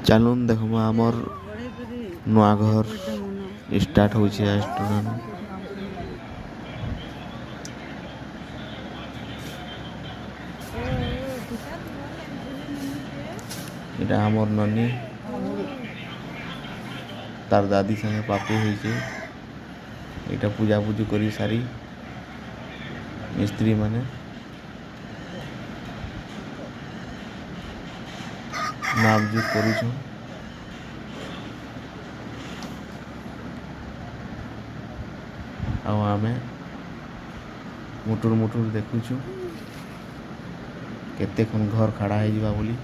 ଚାଲୁନ୍ ଦେଖମା ଆମର୍ ନୂଆ ଘର ଷ୍ଟାର୍ଟ ହଉଛି ରେଷ୍ଟୁରାଣ୍ଟ। এটা আমার ননি তার দাদি সাথে পাপু হয়েছে। এটা পূজাপুজি করে সারি মিস্ত্রি মানে নামজুক করুছু। ଆଉ ଆମେ ମୁଟୁର ଦେଖୁଛୁ କେତେ ଖଣ୍ଡ ଘର ଖାଡ଼ା ହେଇଯିବା ବୋଲି।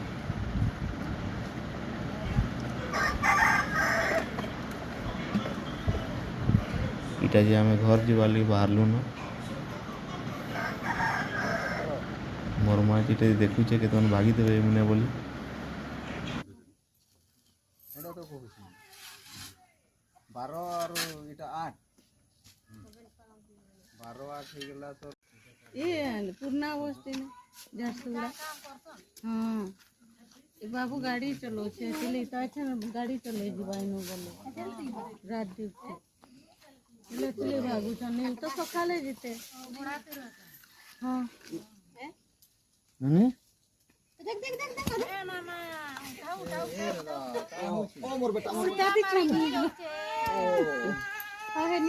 ଇଟା ଯେ ଆମେ ଘର ଯିବା ଲାଗି ବାହାରିଲୁନ। ମୋର ମା ଯେଟା ଦେଖୁଛେ କେତେ ଭାଗିଦେବେ ମୁନେ ବୋଲି। बारो और इटा 8 12 8 हो गला तो ये पुरना बस्ती में झारसुगुड़ा। हाँ ये बाबू गाड़ी चलो छे चले तो अच्छा गाड़ी चले जीवाइनो बोले रात ड्यूटी ले चले भागु चने तो सकाले जीते। हाँ ननी देख देख देख देख ए मामा उठाओ ओ मोर बेटा उठा भी छंदी आहे नि